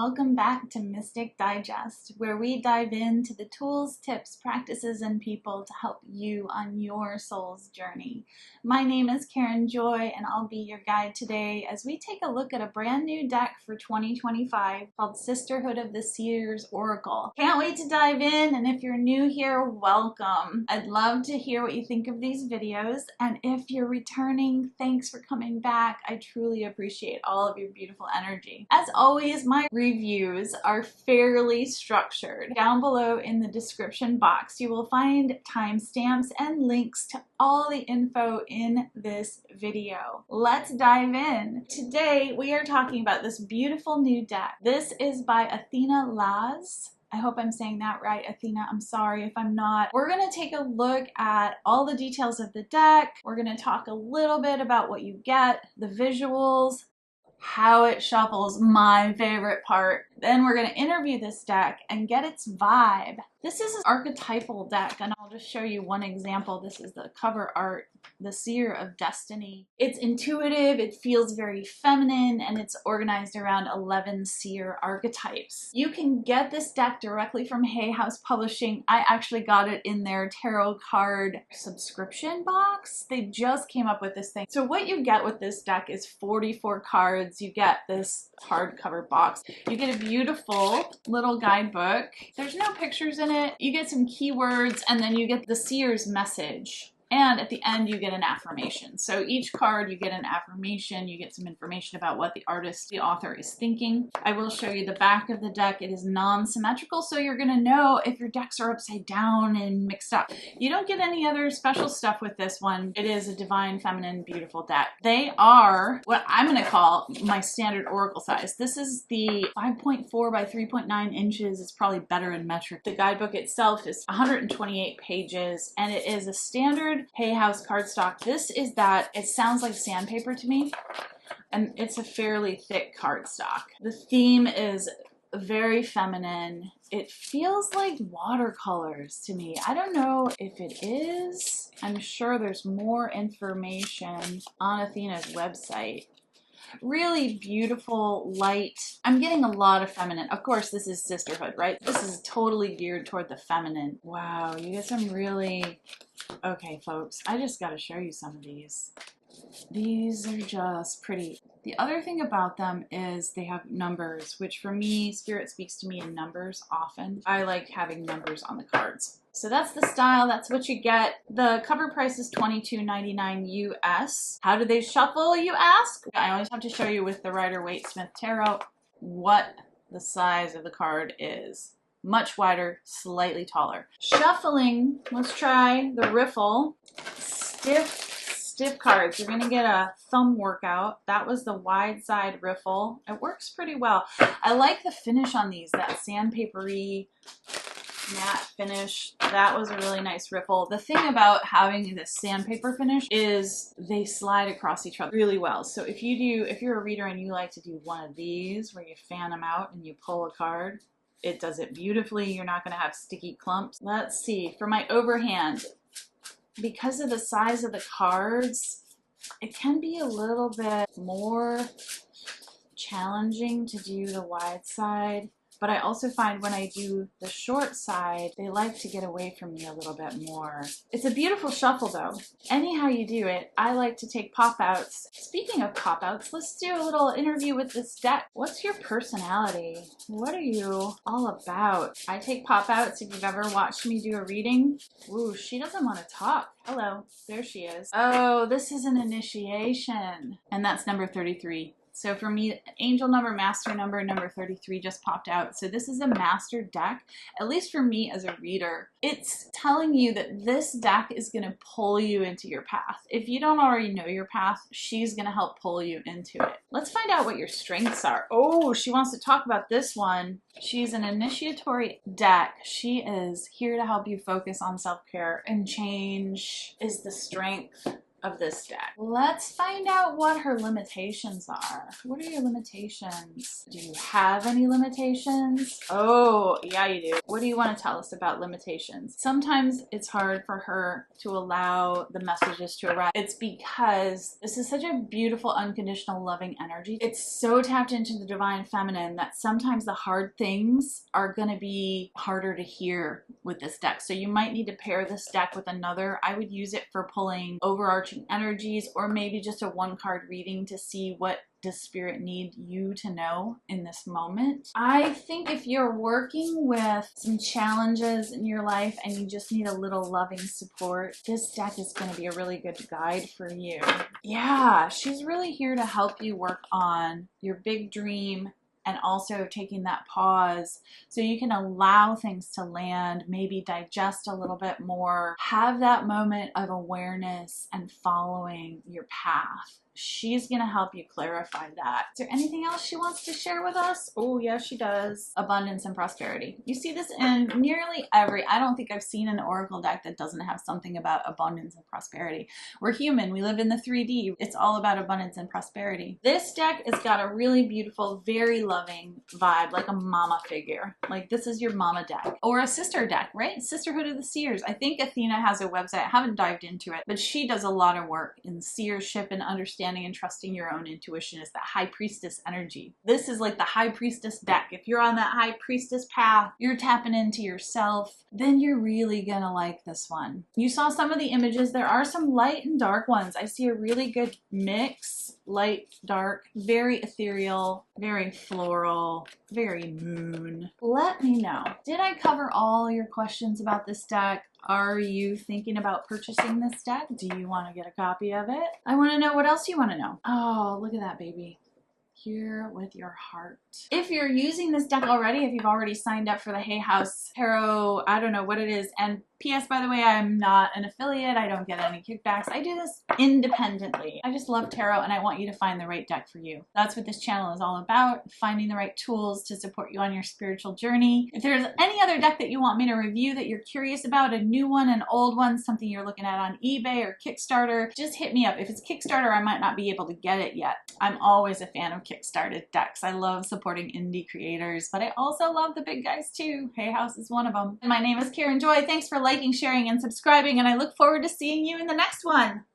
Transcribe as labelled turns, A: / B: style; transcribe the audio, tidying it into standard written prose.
A: welcome back to Mystic Digest, where we dive into the tools, tips, practices, and people to help you on your soul's journey. My name is Karen Joy, and I'll be your guide today as we take a look at a brand new deck for 2025 called Sisterhood of the Seers Oracle. Can't wait to dive in, and if you're new here, welcome. I'd love to hear what you think of these videos, and if you're returning, thanks for coming back. I truly appreciate all of your beautiful energy. As always, my reviews are fairly structured. Down below in the description box, you will find timestamps and links to all the info in this video. Let's dive in. Today, we are talking about this beautiful new deck. This is by Athena Laz. I hope I'm saying that right, Athena. I'm sorry if I'm not. We're going to take a look at all the details of the deck. We're going to talk a little bit about what you get, the visuals, how it shuffles, my favorite part. Then we're going to interview this deck and get its vibe. This is an archetypal deck, and I'll just show you one example. This is the cover art, the Seer of Destiny. It's intuitive, it feels very feminine, and it's organized around 11 Seer archetypes. You can get this deck directly from Hay House Publishing. I actually got it in their tarot card subscription box. They just came up with this thing. So what you get with this deck is 44 cards. You get this hardcover box. You get a beautiful little guidebook. There's no pictures in it. You get some keywords, and then you get the Seer's message. And at the end, you get an affirmation. So each card, you get an affirmation. You get some information about what the artist, the author is thinking. I will show you the back of the deck. It is non-symmetrical, so you're going to know if your decks are upside down and mixed up. You don't get any other special stuff with this one. It is a divine, feminine, beautiful deck. They are what I'm going to call my standard oracle size. This is the 5.4 by 3.9 inches. It's probably better in metric. The guidebook itself is 128 pages, and it is a standard Hay House cardstock. This is that, it sounds like sandpaper to me, and it's a fairly thick cardstock. The theme is very feminine. It feels like watercolors to me. I don't know if it is. I'm sure there's more information on Athena's website. Really beautiful, light. I'm getting a lot of feminine. Of course, this is Sisterhood, right? This is totally geared toward the feminine. Wow, you get some really... Okay, folks, I just got to show you some of these. These are just pretty. The other thing about them is they have numbers, which for me, Spirit speaks to me in numbers often. I like having numbers on the cards. So that's the style, that's what you get. The cover price is $22.99 US. How do they shuffle, you ask? I always have to show you with the Rider-Waite-Smith Tarot what the size of the card is. Much wider, slightly taller. Shuffling, let's try the riffle. Stiff cards. You're gonna get a thumb workout. That was the wide side riffle. It works pretty well. I like the finish on these, that sandpapery matte finish. That was a really nice riffle. The thing about having this sandpaper finish is they slide across each other really well. So if you're a reader and you like to do one of these where you fan them out and you pull a card, it does it beautifully. You're not going to have sticky clumps. Let's see. For my overhand, because of the size of the cards, it can be a little bit more challenging to do the wide side. But I also find when I do the short side, they like to get away from me a little bit more. It's a beautiful shuffle though. Anyhow you do it, I like to take pop-outs. Speaking of pop-outs, let's do a little interview with this deck. What's your personality? What are you all about? I take pop-outs if you've ever watched me do a reading. Ooh, she doesn't want to talk. Hello, there she is. Oh, this is an initiation. And that's number 33. So for me, angel number, master number, number 33 just popped out. So this is a master deck, at least for me as a reader. It's telling you that this deck is going to pull you into your path. If you don't already know your path, she's going to help pull you into it. Let's find out what your strengths are. Oh, she wants to talk about this one. She's an initiatory deck. She is here to help you focus on self-care, and change is the strength of this deck. Let's find out what her limitations are. What are your limitations? Do you have any limitations? Oh, yeah, you do. What do you want to tell us about limitations? Sometimes it's hard for her to allow the messages to arrive. It's because this is such a beautiful, unconditional, loving energy. It's so tapped into the divine feminine that sometimes the hard things are going to be harder to hear with this deck. So you might need to pair this deck with another. I would use it for pulling overarching energies, or maybe just a one-card reading to see what does Spirit need you to know in this moment. I think if you're working with some challenges in your life and you just need a little loving support, this deck is going to be a really good guide for you. Yeah, she's really here to help you work on your big dream, and also taking that pause so you can allow things to land, maybe digest a little bit more, have that moment of awareness and following your path. She's going to help you clarify that. Is there anything else she wants to share with us? Oh, yes, she does. Abundance and prosperity. You see this in nearly every, I don't think I've seen an oracle deck that doesn't have something about abundance and prosperity. We're human. We live in the 3D. It's all about abundance and prosperity. This deck has got a really beautiful, very loving vibe, like a mama figure. Like this is your mama deck. Or a sister deck, right? Sisterhood of the Seers. I think Athena has a website. I haven't dived into it, but she does a lot of work in seership and understanding and trusting your own intuition. Is that high priestess energy. This is like the high priestess deck. If you're on that high priestess path, you're tapping into yourself, then you're really gonna like this one. You saw some of the images. There are some light and dark ones. I see a really good mix. Light, dark, very ethereal, very floral, very moon. Let me know. Did I cover all your questions about this deck? Are you thinking about purchasing this deck? Do you want to get a copy of it? I want to know what else you want to know. Oh, look at that, baby. Here with your heart. If you're using this deck already, if you've already signed up for the Hay House Tarot, I don't know what it is. And P.S. by the way, I'm not an affiliate. I don't get any kickbacks. I do this independently. I just love tarot and I want you to find the right deck for you. That's what this channel is all about. Finding the right tools to support you on your spiritual journey. If there's any other deck that you want me to review that you're curious about, a new one, an old one, something you're looking at on eBay or Kickstarter, just hit me up. If it's Kickstarter, I might not be able to get it yet. I'm always a fan of Kickstarted decks. I love supporting indie creators, but I also love the big guys too. Hay House is one of them. My name is Karen Joy. Thanks for liking, sharing, and subscribing, and I look forward to seeing you in the next one.